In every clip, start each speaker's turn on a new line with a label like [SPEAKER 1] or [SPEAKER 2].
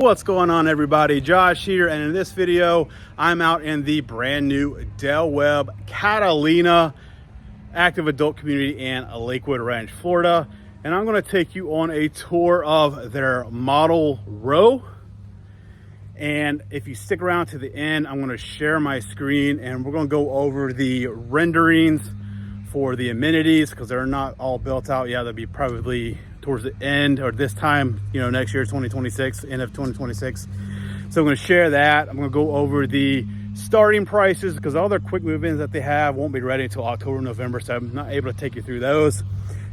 [SPEAKER 1] What's going on, everybody? Josh here, and in this video I'm out in the brand new Delb Webb Catalina active adult community in Lakewood Ranch, Florida, and I'm going to take you on a tour of their model row. And if you stick around to the end, I'm going to share my screen and we're going to go over the renderings for the amenities, because they're not all built out yet. They'll be probably towards the end or this time, next year, 2026, end of 2026. So I'm going to share that. I'm going to go over the starting prices, because all their quick move-ins that they have won't be ready until October, November. So I'm not able to take you through those.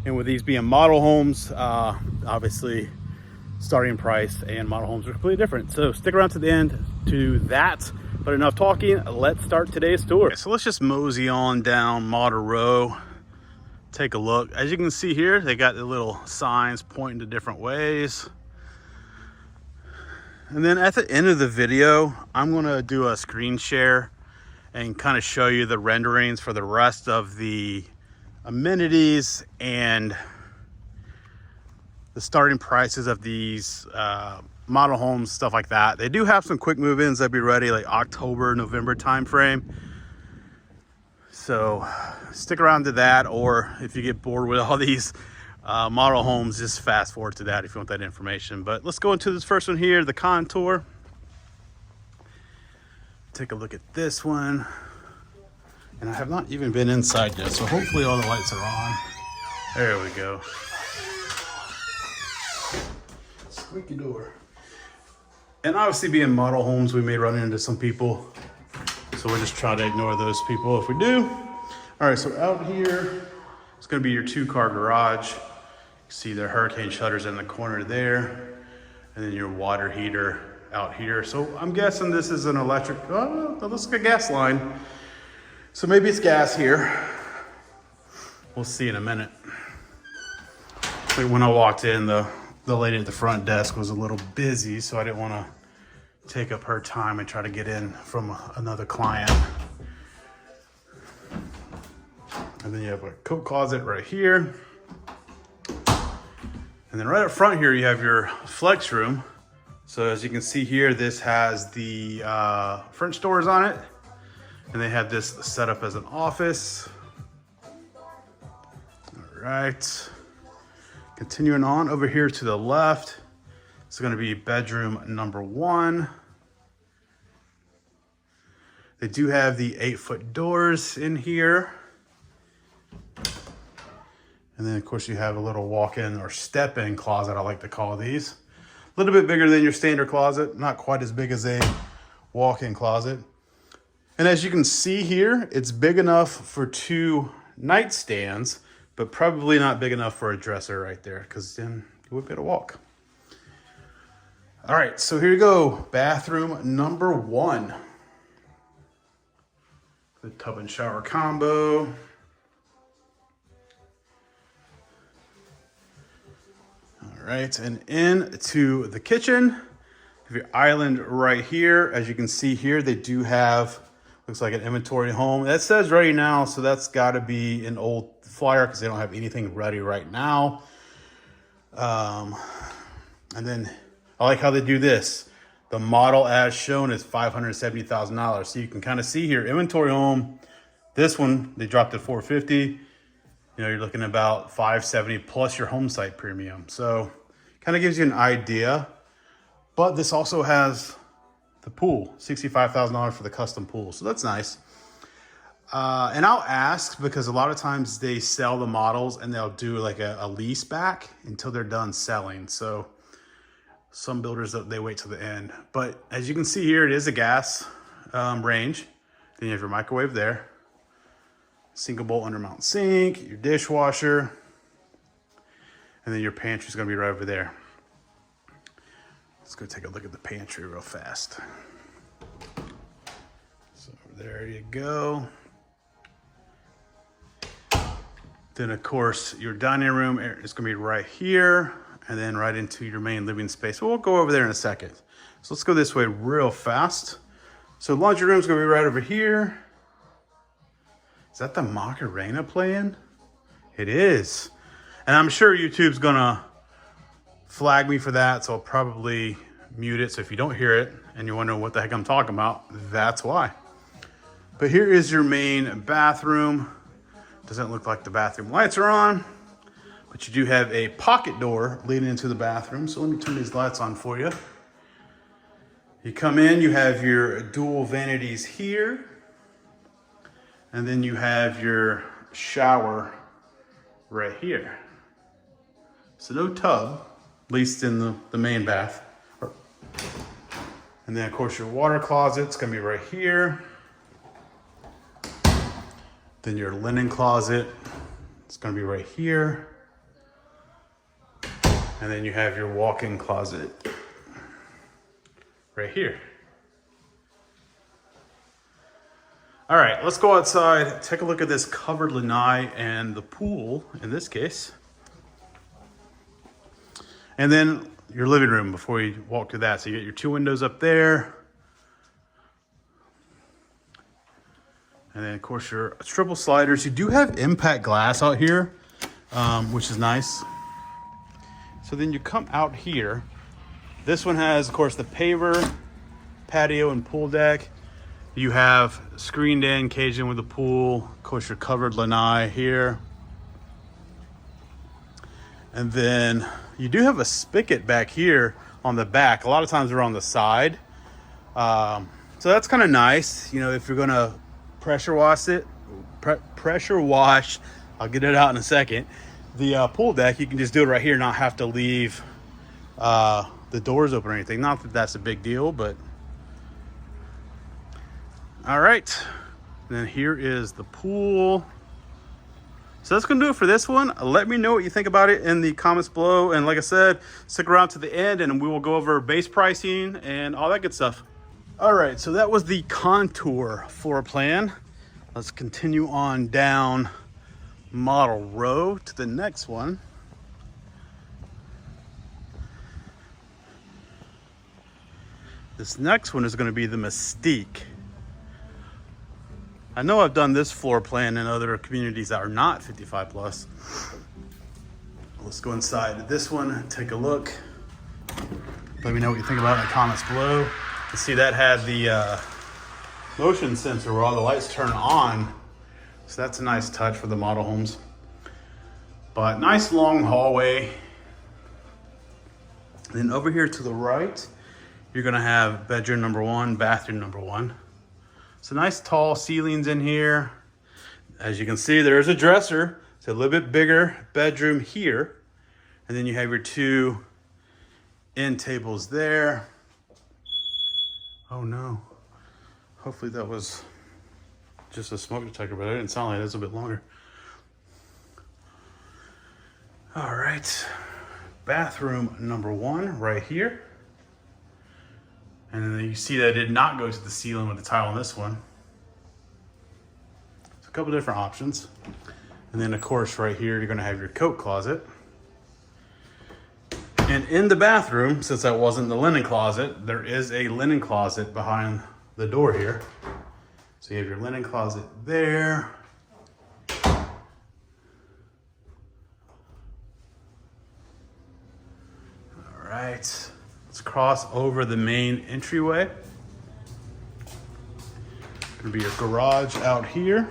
[SPEAKER 1] And with these being model homes, obviously starting price and model homes are completely different. So stick around to the end to that. But enough talking, let's start today's tour. Okay, so let's just mosey on down model row. Take a look. As you can see here, they got the little signs pointing to different ways. And then at the end of the video, I'm going to do a screen share and kind of show you the renderings for the rest of the amenities and the starting prices of these model homes, stuff like that. They do have some quick move-ins that'll be ready like October, November time frame. So stick around to that, or if you get bored with all these model homes, just fast forward to that if you want that information. But let's go into this first one here, the contour. Take a look at this one. And I have not even been inside yet, so hopefully all the lights are on. There we go. Squeaky door. And obviously, being model homes, we may run into some people, so we'll just try to ignore those people if we do. All right, so out here, it's gonna be your 2-car garage. You see the hurricane shutters in the corner there, and then your water heater out here. So I'm guessing this is an electric, oh, that looks like a gas line. So maybe it's gas here. We'll see in a minute. Like when I walked in, the lady at the front desk was a little busy, so I didn't wanna take up her time and try to get in from another client. And then you have a coat closet right here. And then right up front here, you have your flex room. So as you can see here, this has the French doors on it. And they have this set up as an office. All right. Continuing on over here to the left, it's going to be bedroom number 1. They do have the 8-foot doors in here. And then of course you have a little walk-in or step-in closet, I like to call these. A little bit bigger than your standard closet, not quite as big as a walk-in closet. And as you can see here, it's big enough for 2 nightstands, but probably not big enough for a dresser right there, because then you would be able to walk. All right, so here you go. Bathroom number 1. The tub and shower combo. All right, and into the kitchen. Have your island right here. As you can see here, they do have, looks like an inventory home. That says ready now, so that's gotta be an old flyer because they don't have anything ready right now. And then I like how they do this. The model as shown is $570,000. So you can kind of see here, inventory home. This one, they dropped to $450. You're looking at about $570 plus your home site premium. So kind of gives you an idea. But this also has the pool, $65,000 for the custom pool. So that's nice. And I'll ask, because a lot of times they sell the models and they'll do like a lease back until they're done selling. So some builders, they wait till the end. But as you can see here, it is a gas range. Then you have your microwave there. Single bowl undermount sink, your dishwasher. And then your pantry is going to be right over there. Let's go take a look at the pantry real fast. So there you go. Then of course your dining room is going to be right here, and then right into your main living space. We'll go over there in a second. So let's go this way real fast. So laundry room is going to be right over here. Is that the Macarena playing? It is. And I'm sure YouTube's going to flag me for that, so I'll probably mute it, so if you don't hear it and you're wondering what the heck I'm talking about, that's why. But here is your main bathroom. Doesn't look like the bathroom lights are on, but you do have a pocket door leading into the bathroom. So let me turn these lights on for you. You come in, you have your dual vanities here, and then you have your shower right here. So no tub, at least in the main bath. And then of course your water closet's gonna be right here. Then your linen closet, it's gonna be right here. And then you have your walk-in closet right here. All right, let's go outside, take a look at this covered lanai and the pool in this case. And then your living room before you walk to that. So you get your 2 windows up there. And then of course your triple sliders. You do have impact glass out here, which is nice. So then you come out here. This one has, of course, the paver, patio, and pool deck. You have screened in, caged in with the pool. Of course, your covered lanai here. And then you do have a spigot back here on the back. A lot of times they're on the side. So that's kind of nice. You know, if you're gonna pressure wash it, I'll get it out in a second. The pool deck, you can just do it right here, not have to leave the doors open or anything. Not that that's a big deal, but all right. And then here is the pool. So that's gonna do it for this one. Let me know what you think about it in the comments below. And like I said, stick around to the end and we will go over base pricing and all that good stuff. All right, so that was the contour floor plan. Let's continue on down model row to the next one. This next one is gonna be the Mystique. I know I've done this floor plan in other communities that are not 55 plus. Let's go inside this one, take a look. Let me know what you think about it in the comments below. You see that had the motion sensor where all the lights turn on. So that's a nice touch for the model homes. But nice long hallway. And then over here to the right, you're gonna have bedroom number 1, bathroom number 1. So nice tall ceilings in here. As you can see, there's a dresser. It's a little bit bigger bedroom here. And then you have your 2 end tables there. Oh no. Hopefully that was just a smoke detector, but it didn't sound like it. It's a bit longer. All right. Bathroom number 1 right here. And then you see that it did not go to the ceiling with the tile on this one. So a couple different options. And then of course right here, you're gonna have your coat closet. And in the bathroom, since that wasn't the linen closet, there is a linen closet behind the door here. So you have your linen closet there. All right. Let's cross over the main entryway. Gonna be your garage out here.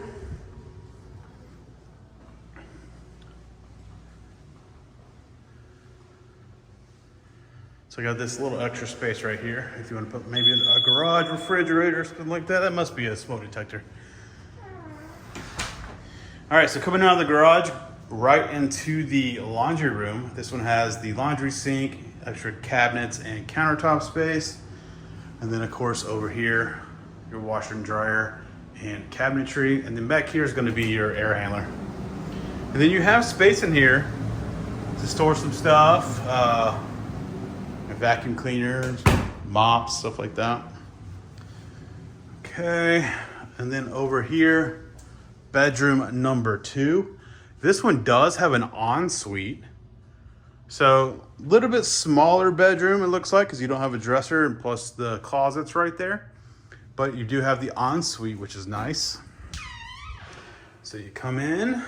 [SPEAKER 1] So I got this little extra space right here. If you want to put maybe a garage refrigerator or something like that, that must be a smoke detector. All right, so coming out of the garage, right into the laundry room. This one has the laundry sink, extra cabinets and countertop space. And then of course over here, your washer and dryer and cabinetry. And then back here is gonna be your air handler. And then you have space in here to store some stuff, vacuum cleaners, mops, stuff like that. Okay, and then over here, bedroom number 2. This one does have an ensuite. So a little bit smaller bedroom it looks like because you don't have a dresser and plus the closet's right there. But you do have the ensuite, which is nice. So you come in.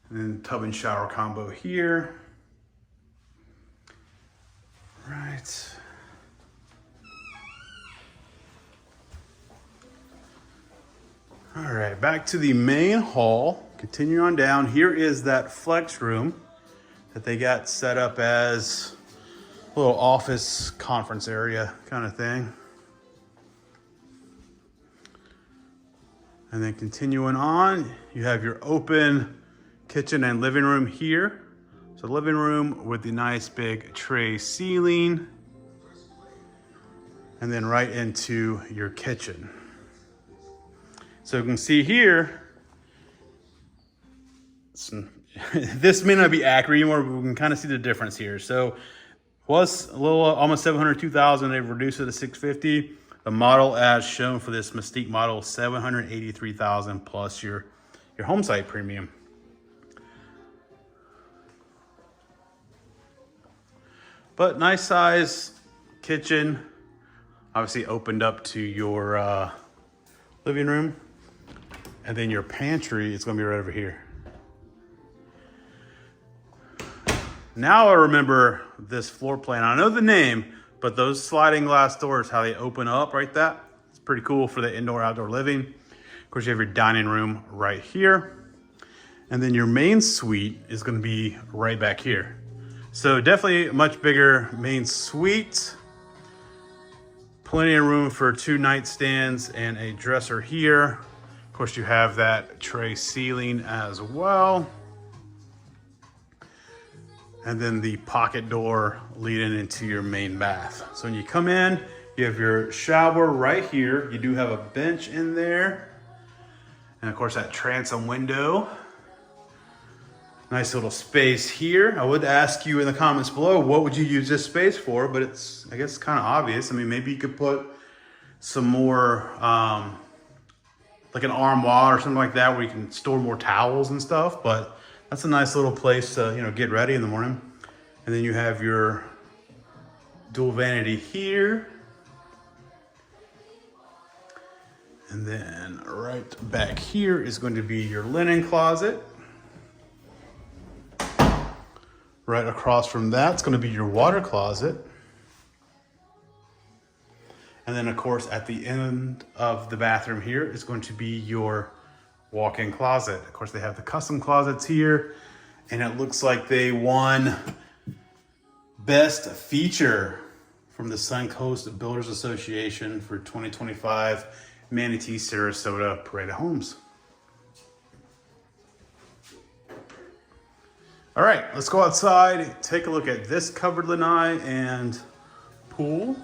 [SPEAKER 1] And then tub and shower combo here. All right, back to the main hall. Continue on down. Here is that flex room that they got set up as a little office conference area kind of thing. And then continuing on, you have your open kitchen and living room here. So living room with the nice big tray ceiling. And then right into your kitchen. So you can see here, this may not be accurate anymore, but we can kind of see the difference here. So was a little almost 702,000. They've reduced it to 650. The model as shown for this Mystique model, 783,000 plus your home site premium. But nice size kitchen, obviously opened up to your living room. And then your pantry is gonna be right over here. Now I remember this floor plan. I know the name, but those sliding glass doors, how they open up right there, it's pretty cool for the indoor outdoor living. Of course, you have your dining room right here. And then your main suite is gonna be right back here. So definitely a much bigger main suite. Plenty of room for 2 nightstands and a dresser here. Of course, you have that tray ceiling as well. And then the pocket door leading into your main bath. So when you come in, you have your shower right here. You do have a bench in there. And of course, that transom window. Nice little space here. I would ask you in the comments below, what would you use this space for? But it's, I guess, kind of obvious. I mean, maybe you could put some more, like an armoire or something like that, where you can store more towels and stuff. But that's a nice little place to, you know, get ready in the morning. And then you have your dual vanity here. And then right back here is going to be your linen closet. Right across from that's going to be your water closet. And then of course at the end of the bathroom here is going to be your walk-in closet. Of course, they have the custom closets here, and it looks like they won best feature from the Suncoast Builders Association for 2025 Manatee Sarasota Parade of Homes. All right, let's go outside, take a look at this covered lanai and pool.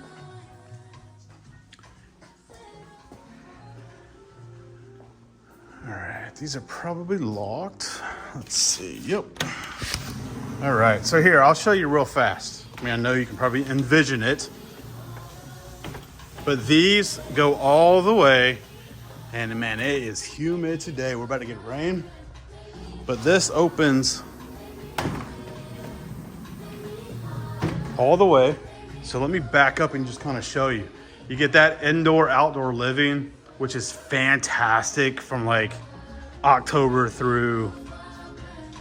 [SPEAKER 1] All right, these are probably locked. Let's see, yep. All right, so here, I'll show you real fast. I mean, I know you can probably envision it, but these go all the way, and man, it is humid today. We're about to get rain, but this opens all the way. So let me back up and just kind of show you. You get that indoor outdoor living, which is fantastic from like October through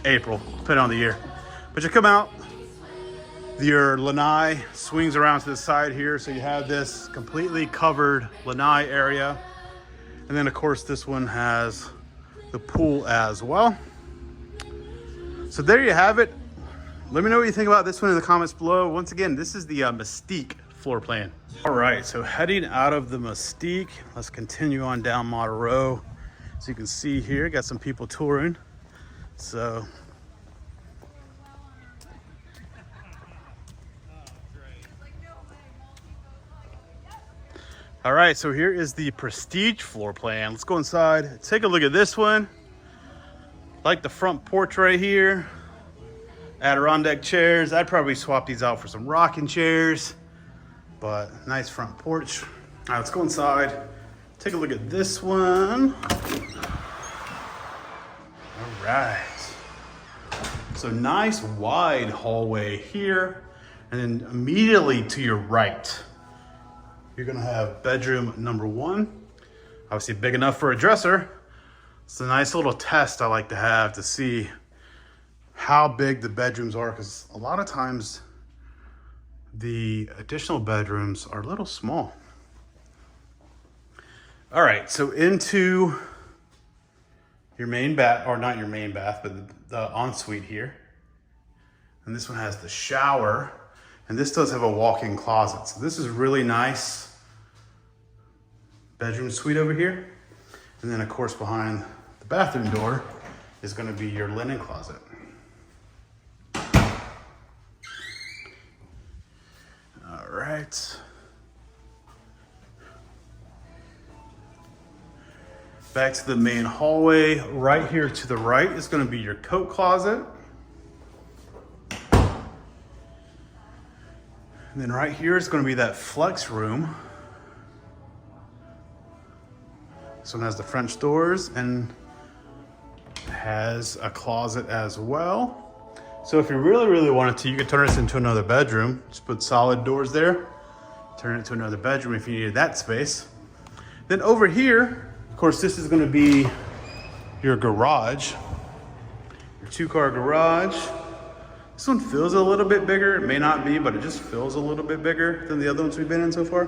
[SPEAKER 1] April, depending on the year. But you come out, your lanai swings around to the side here. So you have this completely covered lanai area. And then of course this one has the pool as well. So there you have it. Let me know what you think about this one in the comments below. Once again, this is the Mystique floor plan. All right, so heading out of the Mystique, let's continue on down Model Row. So you can see here, got some people touring. So, all right, so here is the Prestige floor plan. Let's go inside, take a look at this one. Like the front porch right here. Adirondack chairs. I'd probably swap these out for some rocking chairs, but nice front porch. All right, let's go inside. Take a look at this one. All right. So nice wide hallway here. And then immediately to your right, you're gonna have bedroom number 1. Obviously big enough for a dresser. It's a nice little test I like to have to see how big the bedrooms are, because a lot of times the additional bedrooms are a little small. All right, so into your main bath, or not your main bath, but the ensuite here. And this one has the shower. And this does have a walk-in closet. So this is really nice. Bedroom suite over here. And then of course behind the bathroom door is gonna be your linen closet. All right. Back to the main hallway. Right here to the right is gonna be your coat closet. And then right here is gonna be that flex room. This one has the French doors and has a closet as well. So if you really wanted to, you could turn this into another bedroom. Just put solid doors there, turn it into another bedroom if you needed that space. Then over here, of course, this is gonna be your garage, your 2-car garage. This one feels a little bit bigger. It may not be, but it just feels a little bit bigger than the other ones we've been in so far.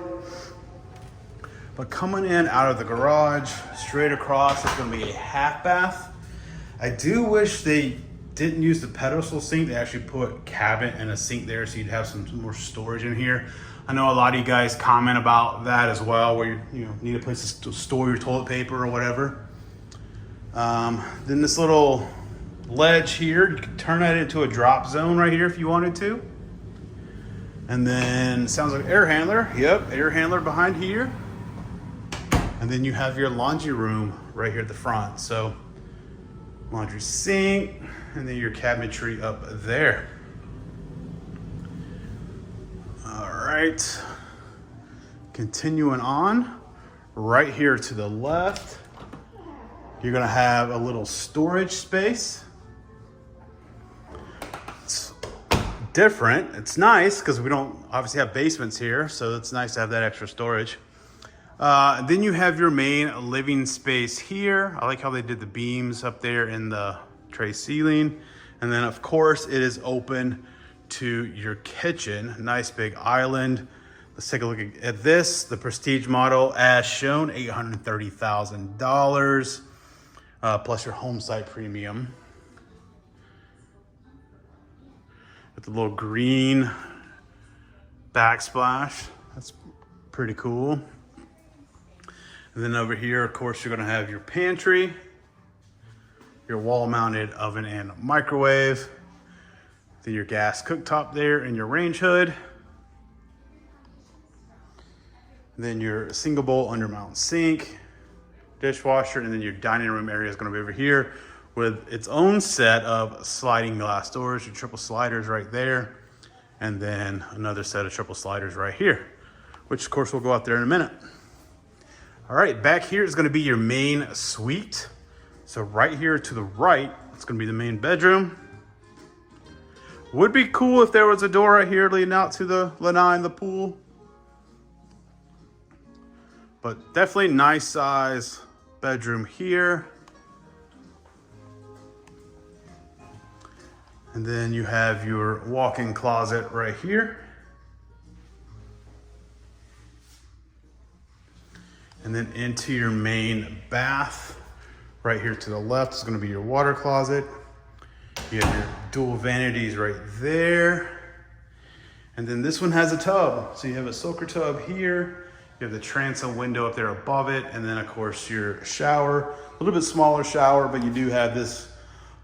[SPEAKER 1] But coming in out of the garage, straight across, is gonna be a half bath. I do wish they didn't use the pedestal sink. They actually put cabinet and a sink there so you'd have some more storage in here. I know a lot of you guys comment about that as well, where you need a place to store your toilet paper or whatever. Then this little ledge here, you can turn that into a drop zone right here if you wanted to. And then sounds like air handler. Yep, air handler behind here. And then you have your laundry room right here at the front. So laundry sink, and then your cabinetry up there. All right, continuing on, right here to the left, you're gonna have a little storage space. It's different, it's nice because we don't obviously have basements here, so it's nice to have that extra storage. Then you have your main living space here. I like how they did the beams up there in the tray ceiling. And then of course it is open to your kitchen. Nice big island. Let's take a look at this. The Prestige model as shown, $830,000 plus your home site premium. With the little green backsplash. That's pretty cool. And then over here, of course, you're gonna have your pantry, your wall-mounted oven and microwave, then your gas cooktop there and your range hood. And then your single bowl undermount sink, dishwasher, and then your dining room area is gonna be over here with its own set of sliding glass doors, your triple sliders right there, and then another set of triple sliders right here, which of course we'll go out there in a minute. All right, back here is gonna be your main suite. So right here to the right, it's gonna be the main bedroom. Would be cool if there was a door right here leading out to the lanai and the pool. But definitely nice size bedroom here. And then you have your walk-in closet right here. And then into your main bath, right here to the left is gonna be your water closet. You have your dual vanities right there. And then this one has a tub. So you have a soaker tub here. You have the transom window up there above it. And then of course your shower, a little bit smaller shower, but you do have this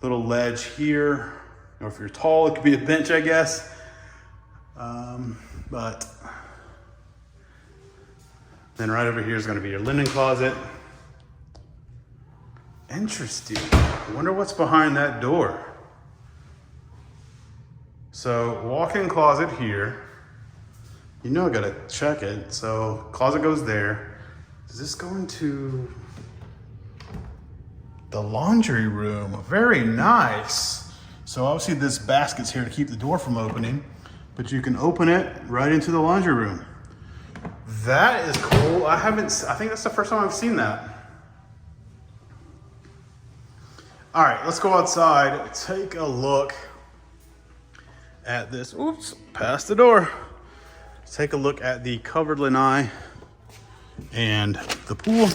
[SPEAKER 1] little ledge here. Or if you're tall, it could be a bench, I guess. But then right over here is gonna be your linen closet. Interesting. I wonder what's behind that door. So walk-in closet here. You know I gotta check it. So closet goes there. Does this go into the laundry room? Very nice. So obviously this basket's here to keep the door from opening, but you can open it right into the laundry room. That is cool. I think that's the first time I've seen that. All right, let's go outside, take a look at this. Oops, past the door. Let's take a look at the covered lanai and the pool.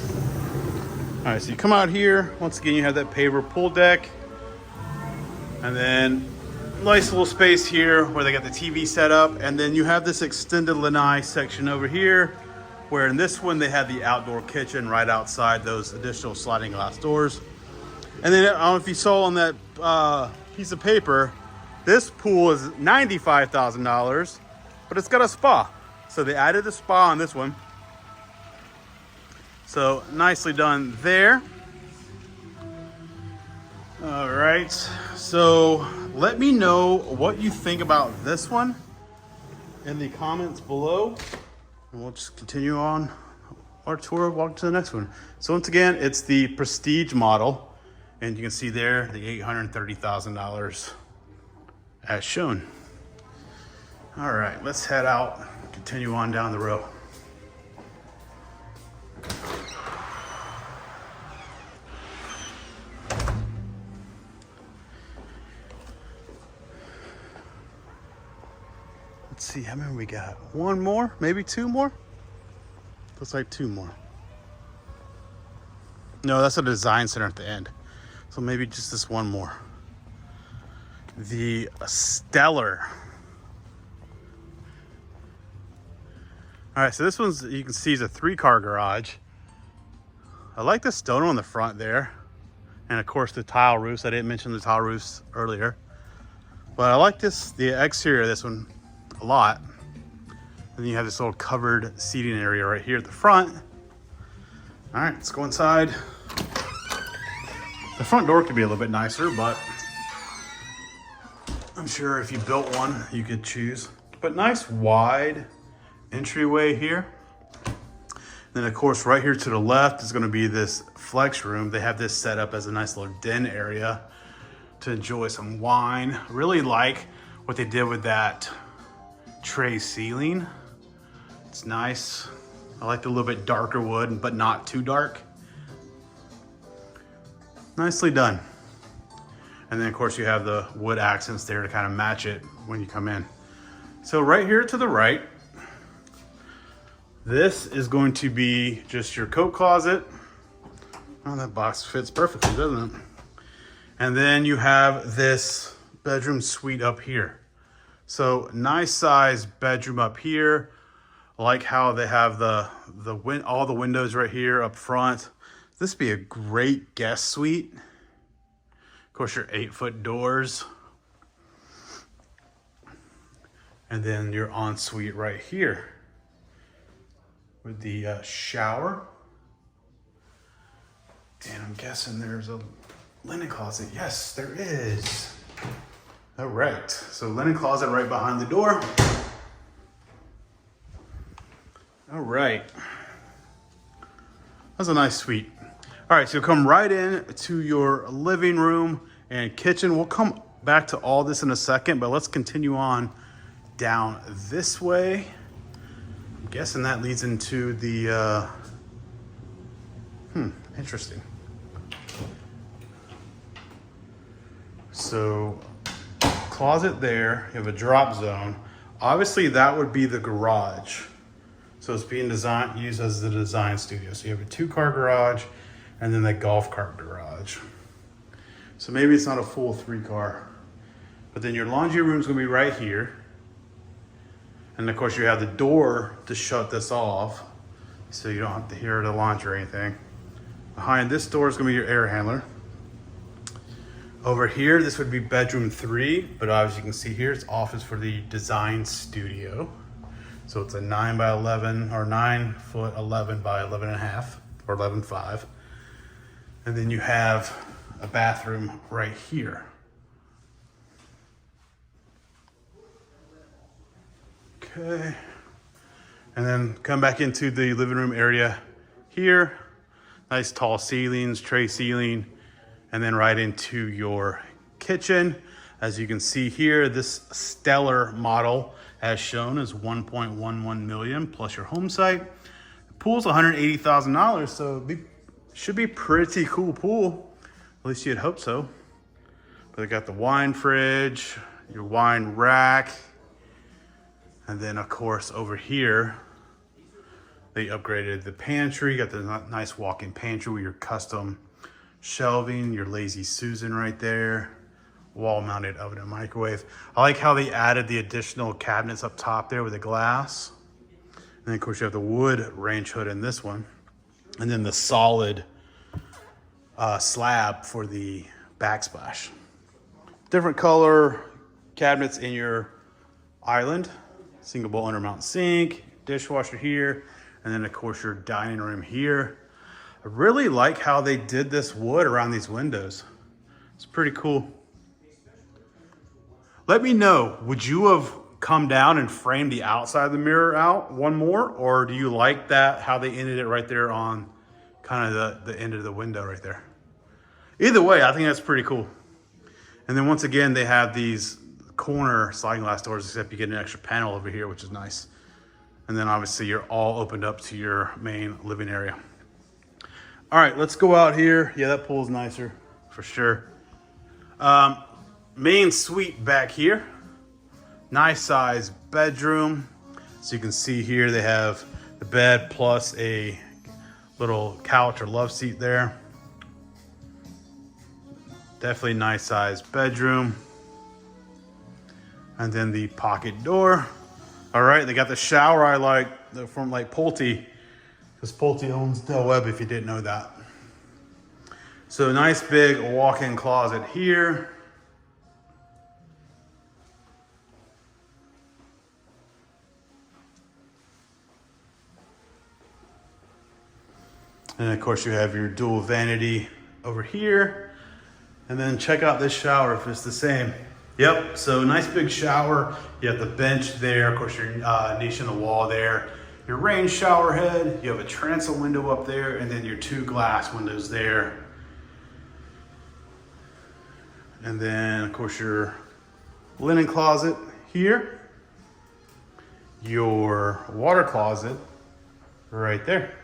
[SPEAKER 1] All right, so you come out here. Once again, you have that paver pool deck. And then nice little space here where they got the TV set up. And then you have this extended lanai section over here, where in this one, they have the outdoor kitchen right outside those additional sliding glass doors. And then I don't know if you saw on that piece of paper, this pool is $95,000, but it's got a spa. So they added a spa on this one. So nicely done there. All right, so let me know what you think about this one in the comments below. And we'll just continue on our tour, walk to the next one. So once again, it's the Prestige model. And you can see there the $830,000 as shown. All right, let's head out, continue on down the road. Let's see, how many we got? One more, maybe two more? Looks like two more. No, that's a design center at the end. So maybe just this one more. The Stellar. All right, so this one's, you can see, is a 3-car garage. I like the stone on the front there. And of course the tile roofs. I didn't mention the tile roofs earlier. But I like the exterior of this one a lot. And then you have this little covered seating area right here at the front. All right, let's go inside. The front door could be a little bit nicer, but I'm sure if you built one, you could choose. But nice wide entryway here. Then of course, right here to the left is gonna be this flex room. They have this set up as a nice little den area to enjoy some wine. Really like what they did with that tray ceiling. It's nice. I like the little bit darker wood, but not too dark. Nicely done. And then of course you have the wood accents there to kind of match it when you come in. So right here to the right, this is going to be just your coat closet. Oh, that box fits perfectly, doesn't it? And then you have this bedroom suite up here. So nice size bedroom up here. I like how they have all the windows right here up front. This would be a great guest suite. Of course, your 8-foot doors. And then your ensuite right here with the shower. And I'm guessing there's a linen closet. Yes, there is. All right, so linen closet right behind the door. All right. That's a nice suite. All right, so come right in to your living room and kitchen. We'll come back to all this in a second, but let's continue on down this way. I'm guessing that leads into the, interesting. So closet there, you have a drop zone. Obviously that would be the garage. So it's being used as the design studio. So you have a 2-car garage and then the golf cart garage. So maybe it's not a full 3-car, but then your laundry room is gonna be right here. And of course you have the door to shut this off so you don't have to hear the laundry or anything. Behind this door is gonna be your air handler. Over here, this would be bedroom 3, but obviously you can see here, it's office for the design studio. So it's a 9 by 11 or 9 foot 11 by 11 and a half or 11.5. And then you have a bathroom right here. Okay. And then come back into the living room area here. Nice tall ceilings, tray ceiling, and then right into your kitchen. As you can see here, this Stellar model as shown is $1.11 million plus your home site. The pool's $180,000, so it should be pretty cool pool. At least you'd hope so. But they got the wine fridge, your wine rack, and then of course over here, They upgraded the pantry, got the nice walk-in pantry with your custom shelving, your Lazy Susan right there, wall-mounted oven and microwave. I like how they added the additional cabinets up top there with the glass. And then of course you have the wood range hood in this one. And then the solid slab for the backsplash. Different color cabinets in your island. Single bowl undermount sink, dishwasher here, and then of course your dining room here. I really like how they did this wood around these windows. It's pretty cool. Let me know, would you have come down and framed the outside of the mirror out one more, or do you like that, how they ended it right there on kind of the end of the window right there? Either way, I think that's pretty cool. And then once again, they have these corner sliding glass doors, except you get an extra panel over here, which is nice. And then obviously you're all opened up to your main living area. All right, let's go out here. Yeah, that pool's nicer for sure. Main suite back here. Nice size bedroom. So you can see here they have the bed plus a little couch or love seat there. Definitely nice size bedroom. And then the pocket door. All right, they got the shower I like from like Pulte, because Pulte owns Delb Webb, if you didn't know that. So nice big walk-in closet here. And of course you have your dual vanity over here. And then check out this shower if it's the same. Yep, so nice big shower. You have the bench there, of course your niche in the wall there. Your range shower head, you have a transom window up there, and then your two glass windows there. And then of course your linen closet here. Your water closet right there.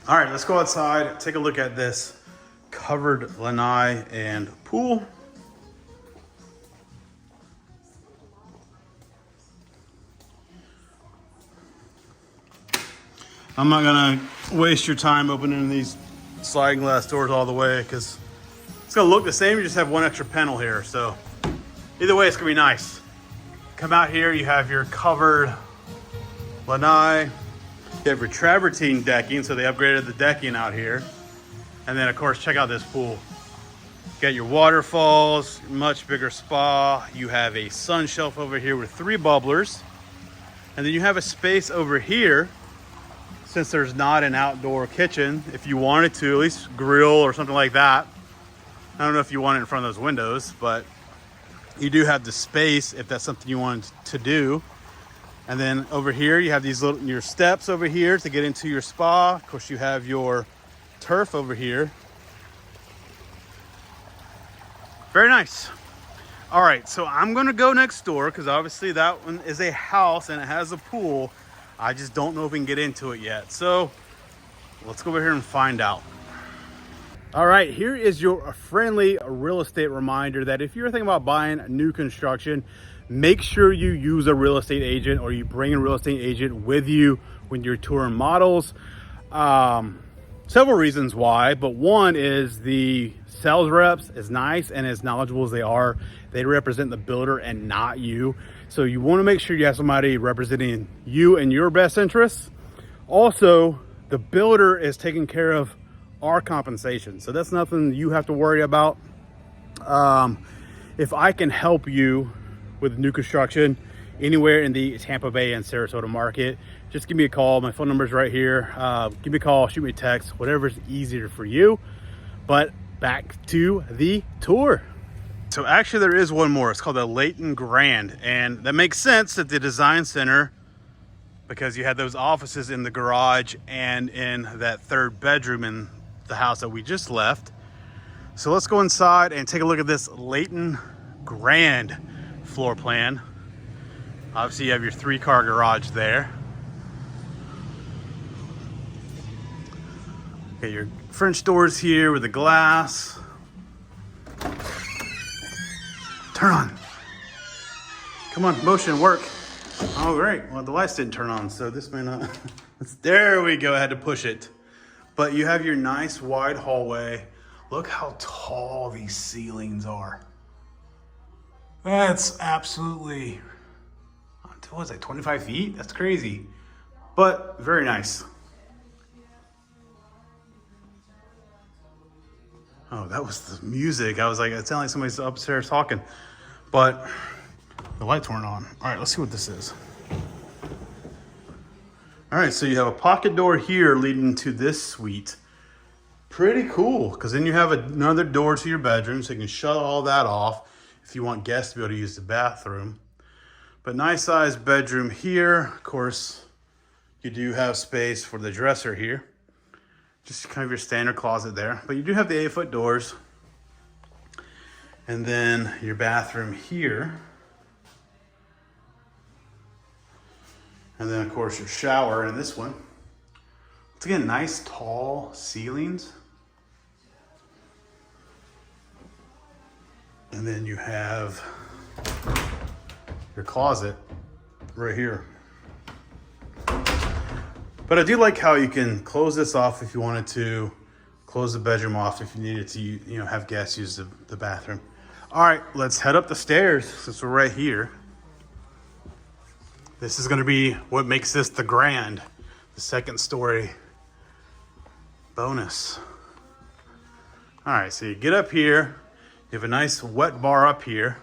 [SPEAKER 1] All right, let's go outside, take a look at this covered lanai and pool. I'm not gonna waste your time opening these sliding glass doors all the way, because it's gonna look the same, you just have one extra panel here. So either way, it's gonna be nice. Come out here, you have your covered lanai. You have your travertine decking, so they upgraded the decking out here. And then of course, check out this pool. You got your waterfalls, much bigger spa. You have a sun shelf over here with 3 bubblers. And then you have a space over here, since there's not an outdoor kitchen, if you wanted to, at least grill or something like that. I don't know if you want it in front of those windows, but you do have the space if that's something you want to do. And then over here, you have these your steps over here to get into your spa. Of course, you have your turf over here. Very nice. All right, so I'm gonna go next door, because obviously that one is a house and it has a pool. I just don't know if we can get into it yet. So let's go over here and find out. All right, here is your friendly real estate reminder that if you're thinking about buying new construction, make sure you use a real estate agent, or you bring a real estate agent with you when you're touring models. Several reasons why, but one is the sales reps, as nice and as knowledgeable as they are, they represent the builder and not you. So you want to make sure you have somebody representing you and your best interests. Also, the builder is taking care of our compensation, so that's nothing you have to worry about. If I can help you with new construction anywhere in the Tampa Bay and Sarasota market, just give me a call. My phone number is right here. Give me a call, shoot me a text, whatever's easier for you. But back to the tour. So actually there is one more. It's called the Leighton Grand, and that makes sense at the design center because you had those offices in the garage and in that third bedroom in the house that we just left. So let's go inside and take a look at this Leighton Grand floor plan. Obviously you have your 3-car garage there. Okay, your French doors here with the glass. Turn on. Come on, motion, work. Oh, great. Well, the lights didn't turn on, so this may not. There we go. I had to push it. But you have your nice wide hallway. Look how tall these ceilings are. That's absolutely, what was that, 25 feet? That's crazy. But very nice. Oh, that was the music. I was like, it sounded like somebody's upstairs talking. But the lights weren't on. All right, let's see what this is. All right, so you have a pocket door here leading to this suite. Pretty cool, because then you have another door to your bedroom, so you can shut all that off if you want guests to be able to use the bathroom. But nice sized bedroom here. Of course, you do have space for the dresser here. Just kind of your standard closet there. But you do have the 8-foot doors. And then your bathroom here. And then, of course, your shower in this one. Once again, nice tall ceilings. And then you have your closet right here. But I do like how you can close this off if you wanted to, close the bedroom off if you needed to, have guests use the bathroom. All right, let's head up the stairs since we're right here. This is gonna be what makes this the Grand, the second story bonus. All right, so you get up here, you have a nice wet bar up here,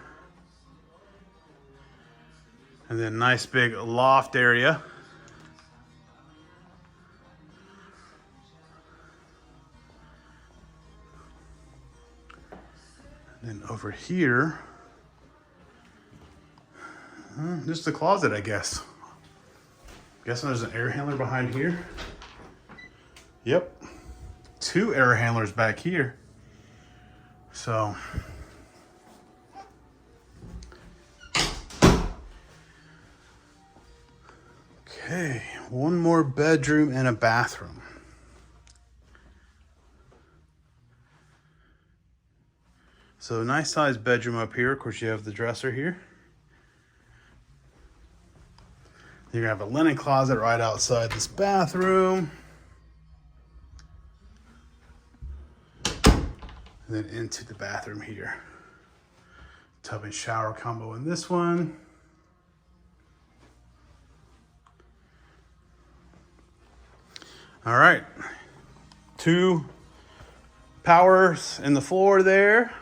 [SPEAKER 1] and then nice big loft area. And then over here, just the closet, I guess. Guessing there's an air handler behind here. Yep, 2 air handlers back here. So, okay, one more bedroom and a bathroom. So nice sized bedroom up here. Of course, you have the dresser here. You're gonna have a linen closet right outside this bathroom. And then into the bathroom here. Tub and shower combo in this one. All right, 2 powers in the floor there.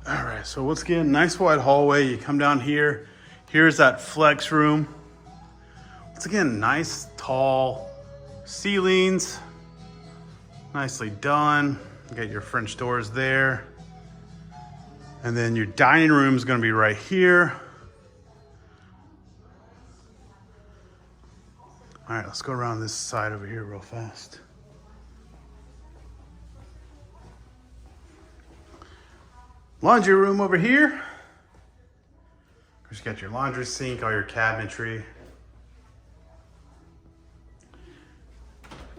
[SPEAKER 1] All right, so once again, nice wide hallway. You come down here. Here's that flex room. Once again, nice tall ceilings. Nicely done. You got your French doors there. And then your dining room is gonna be right here. All right, let's go around this side over here real fast. Laundry room over here. Of course, you got your laundry sink, all your cabinetry.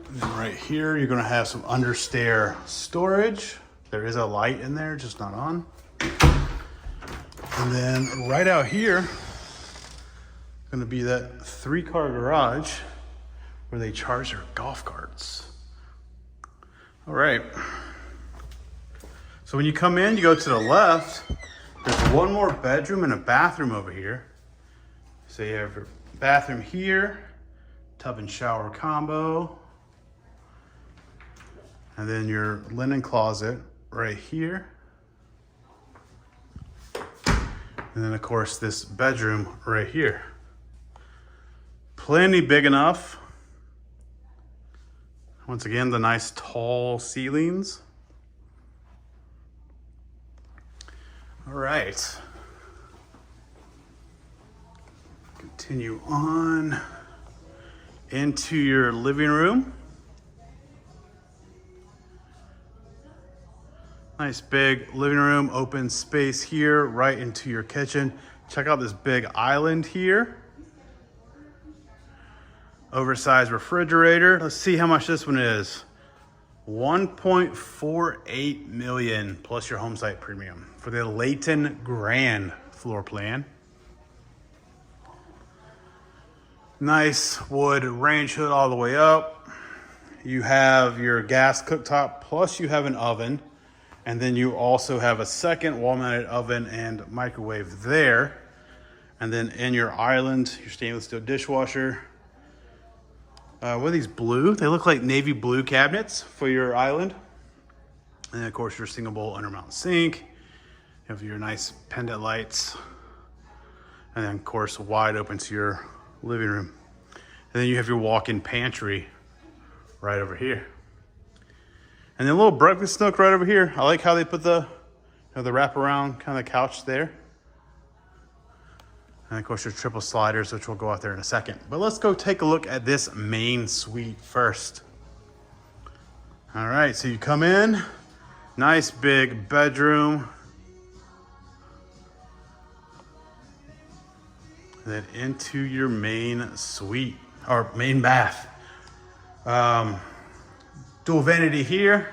[SPEAKER 1] And then right here, you're gonna have some understair storage. There is a light in there, just not on. And then right out here, gonna be that 3-car garage where they charge their golf carts. All right. So when you come in, you go to the left, there's one more bedroom and a bathroom over here. So you have your bathroom here, tub and shower combo, and then your linen closet right here. And then of course this bedroom right here. Plenty big enough. Once again, the nice tall ceilings. All right. Continue on into your living room. Nice big living room, open space here, right into your kitchen. Check out this big island here. Oversized refrigerator. Let's see how much this one is. 1.48 million plus your home site premium for the Leighton Grand floor plan. Nice wood range hood all the way up. You have your gas cooktop, plus you have an oven. And then you also have a second wall-mounted oven and microwave there. And then in your island, your stainless steel dishwasher. What are these blue? They look like navy blue cabinets for your island. And then of course your single bowl undermount sink. You have your nice pendant lights. And then of course wide open to your living room. And then you have your walk-in pantry right over here. And then a little breakfast nook right over here. I like how they put the wraparound kind of couch there. And of course your triple sliders, which we'll go out there in a second. But let's go take a look at this main suite first. All right, so you come in, nice big bedroom. And then into your main suite, or main bath. Dual vanity here.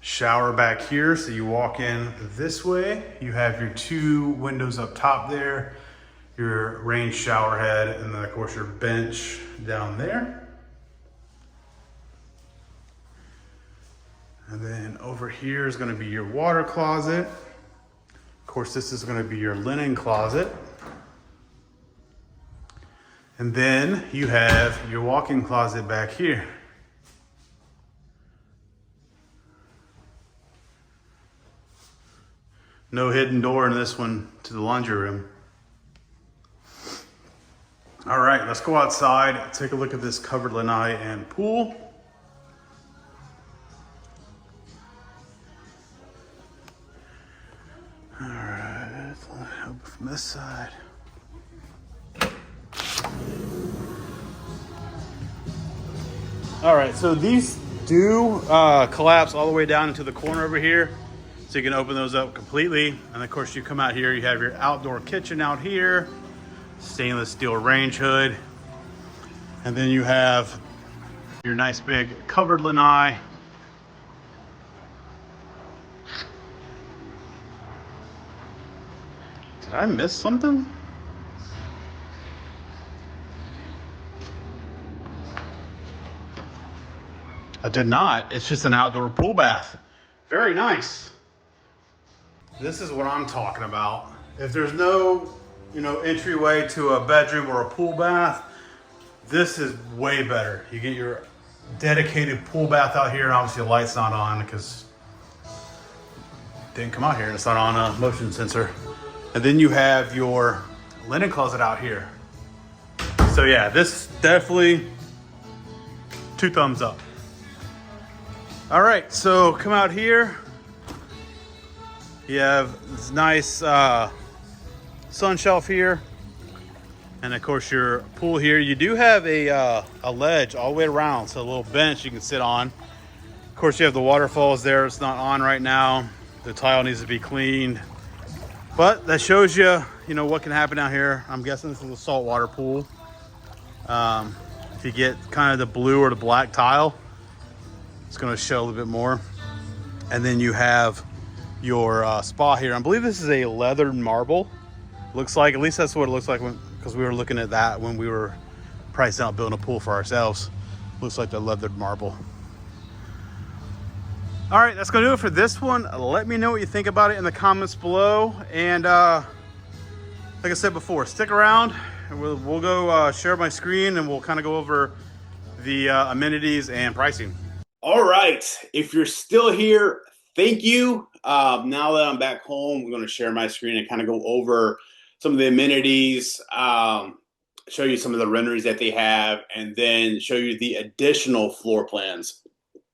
[SPEAKER 1] Shower back here, so you walk in this way. You have your two windows up top there, your range shower head, and then of course your bench down there. And then over here is gonna be your water closet. Of course, this is gonna be your linen closet. And then you have your walk-in closet back here. No hidden door in this one to the laundry room. All right, let's go outside, take a look at this covered lanai and pool. All right, let's open from this side. All right, so these do collapse all the way down into the corner over here. So you can open those up completely. And of course you come out here, you have your outdoor kitchen out here, stainless steel range hood. And then you have your nice big covered lanai. Did I miss something? I did not. It's just an outdoor pool bath. Very nice. This is what I'm talking about. If there's no, entryway to a bedroom or a pool bath, this is way better. You get your dedicated pool bath out here, and obviously the light's not on because it didn't come out here and it's not on a motion sensor. And then you have your linen closet out here. So yeah, this definitely 2 thumbs up. All right, so come out here. You have this nice sun shelf here. And of course your pool here. You do have a ledge all the way around, so a little bench you can sit on. Of course you have the waterfalls there. It's not on right now. The tile needs to be cleaned. But that shows you, what can happen out here. I'm guessing this is a saltwater pool. If you get kind of the blue or the black tile, it's going to show a little bit more. And then you have your spa here. I believe this is a leathered marble. Looks like, at least that's what it looks like because we were looking at that when we were pricing out building a pool for ourselves. Looks like the leathered marble. All right, that's gonna do it for this one. Let me know what you think about it in the comments below. And like I said before, stick around and we'll go share my screen and we'll kind of go over the amenities and pricing. All right, if you're still here, thank you. Now that I'm back home, we're going to share my screen and kind of go over some of the amenities, show you some of the renderings that they have, and then show you the additional floor plans.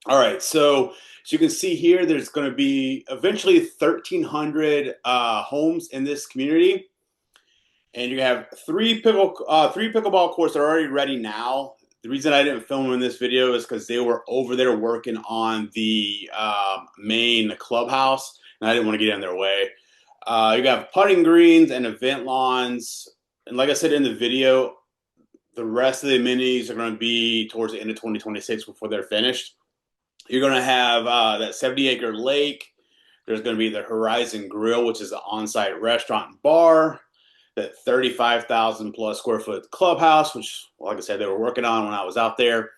[SPEAKER 1] All right, so as you can see here, there's going to be eventually 1,300 homes in this community. And you have three pickleball courts that are already ready now. The reason I didn't film them in this video is because they were over there working on the main clubhouse, and I didn't want to get in their way. You have putting greens and event lawns, and like I said in the video, the rest of the amenities are going to be towards the end of 2026 before they're finished. You're going to have that 70-acre lake. There's going to be the Horizon Grill, which is an on-site restaurant and bar. That 35,000 plus square foot clubhouse, which, like I said, they were working on when I was out there.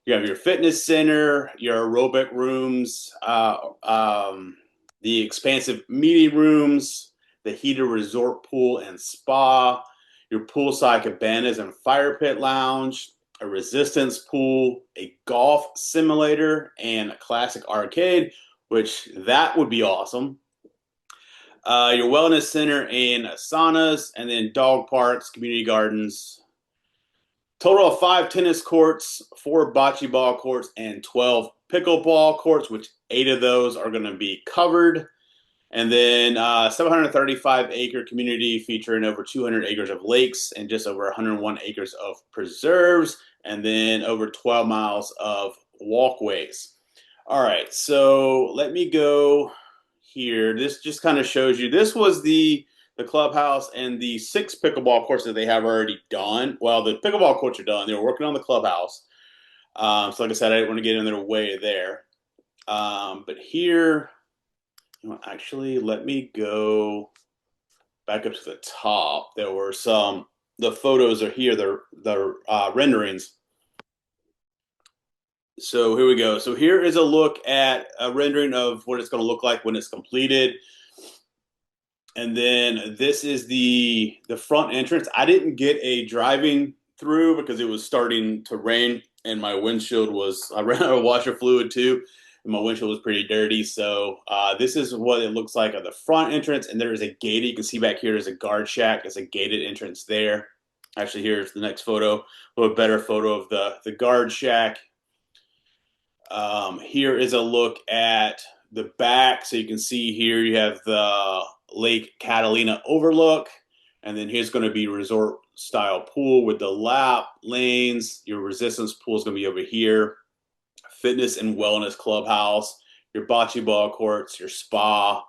[SPEAKER 1] You have your fitness center, your aerobic rooms, the expansive meeting rooms, the heated resort pool and spa, your poolside cabanas and fire pit lounge, a resistance pool, a golf simulator, and a classic arcade, which that would be awesome. Your wellness center and saunas, and then dog parks, community gardens. Total of 5 tennis courts, 4 bocce ball courts, and 12 pickleball courts, which 8 of those are going to be covered. And then 735-acre community featuring over 200 acres of lakes and just over 101 acres of preserves, and then over 12 miles of walkways. All right, so let me go here. This just kind of shows you, this was the clubhouse and the 6 pickleball courts that they have already done. Well, the pickleball courts are done. They were working on the clubhouse. So like I said, I didn't want to get in their way there. But here, actually, let me go back up to the top. There were some, the photos are here, the renderings. So here we go. So here is a look at a rendering of what it's going to look like when it's completed. And then this is the front entrance. I didn't get a driving through because it was starting to rain and my windshield was, I ran out of washer fluid too, and my windshield was pretty dirty. So this is what it looks like at the front entrance. And there is a gate. You can see back here, there's a guard shack. It's a gated entrance there. Actually, here's the next photo, a little better photo of the guard shack. Here is a look at the back. So you can see here you have the Lake Catalina overlook. And then here's going to be resort style pool with the lap lanes. Your resistance pool is going to be over here. Fitness and wellness clubhouse, your bocce ball courts, your spa.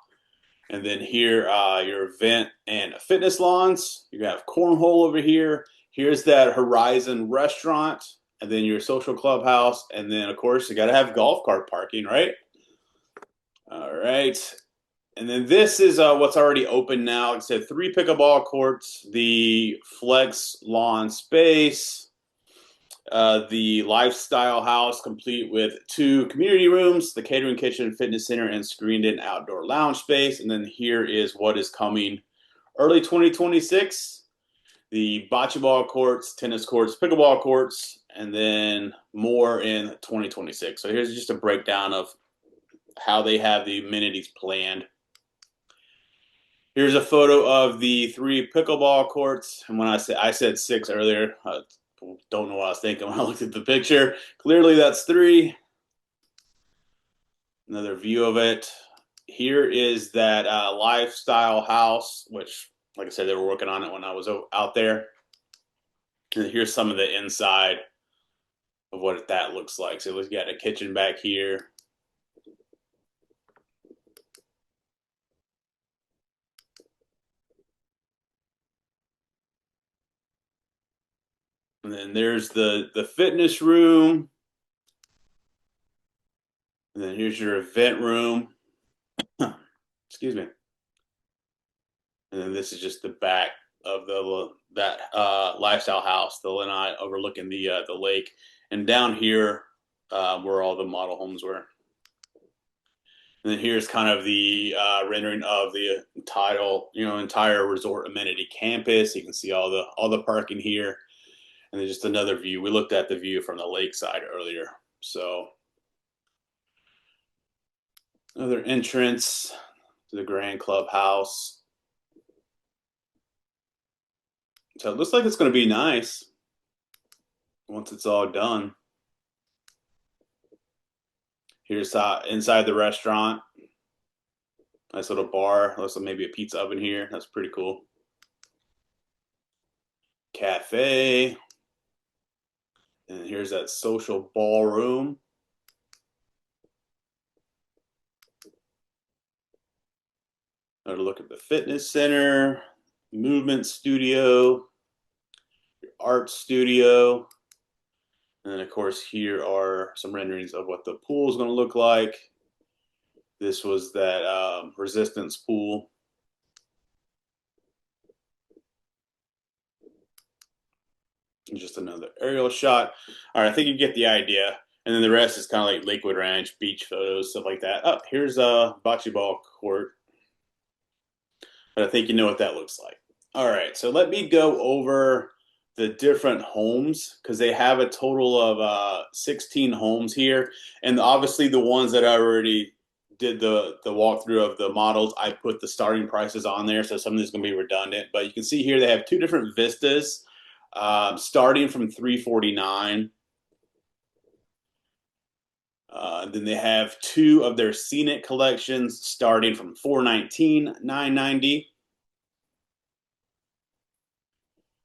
[SPEAKER 1] And then here, your event and fitness lawns. You have cornhole over here. Here's that Horizon restaurant. And then your social clubhouse. And then, of course, you got to have golf cart parking, right? All right. And then this is what's already open now. Like I said, 3 pickleball courts, the flex lawn space, the lifestyle house complete with 2 community rooms, the catering kitchen, fitness center, and screened-in outdoor lounge space. And then here is what is coming early 2026. The bocce ball courts, tennis courts, pickleball courts, and then more in 2026. So here's just a breakdown of how they have the amenities planned. Here's a photo of the 3 pickleball courts. And when I said 6 earlier, I don't know what I was thinking when I looked at the picture. Clearly that's 3. Another view of it. Here is that lifestyle house, which, like I said, they were working on it when I was out there. And here's some of the inside of what that looks like. So we've got a kitchen back here. And then there's the fitness room. And then here's your event room. Excuse me. And then this is just the back of that lifestyle house, the lanai overlooking the lake. And down here, where all the model homes were. And then here's kind of the rendering of the entire resort amenity campus. You can see all the parking here. And then just another view. We looked at the view from the lakeside earlier. So another entrance to the Grand Clubhouse. So it looks like it's going to be nice once it's all done. Here's inside the restaurant. Nice little bar. Looks like maybe a pizza oven here. That's pretty cool. Cafe. And here's that social ballroom. Another look at the fitness center, movement studio. art studio. And then of course here are some renderings of what the pool is going to look like. This was that resistance pool. Just another aerial shot. All right, I think you get the idea. And then the rest is kind of like Lakewood Ranch, beach photos, stuff like that. Oh, here's a bocce ball court. But I think you know what that looks like. All right, so let me go over the different homes because they have a total of 16 homes here. And obviously the ones that I already did the walkthrough of the models, I put the starting prices on there. So some of this is going to be redundant. But you can see here they have two different vistas starting from $349. Then they have two of their scenic collections starting from $419, $990.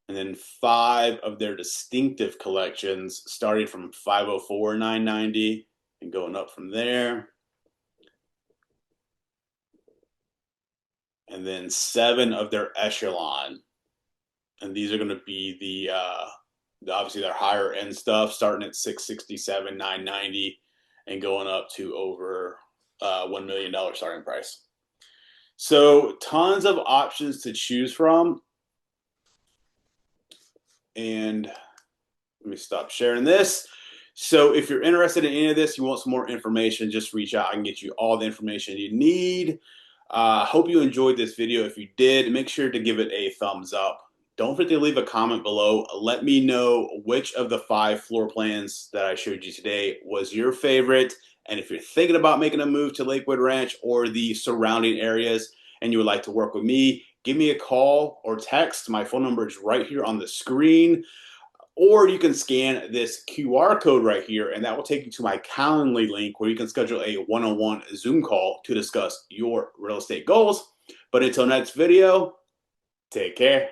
[SPEAKER 1] And then five of their distinctive collections starting from $504, $990 and going up from there. And then seven of their echelon. And these are going to be the obviously their higher end stuff starting at $667, $990 and going up to over $1 million starting price. So tons of options to choose from. And let me stop sharing this. So if you're interested in any of this, you want some more information, just reach out. I can get you all the information you need. Hope you enjoyed this video. If you did, make sure to give it a thumbs up. Don't forget to leave a comment below. Let me know which of the 5 floor plans that I showed you today was your favorite. And if you're thinking about making a move to Lakewood Ranch or the surrounding areas and you would like to work with me, give me a call or text. My phone number is right here on the screen. Or you can scan this QR code right here, and that will take you to my Calendly link where you can schedule a one-on-one Zoom call to discuss your real estate goals. But until next video, take care.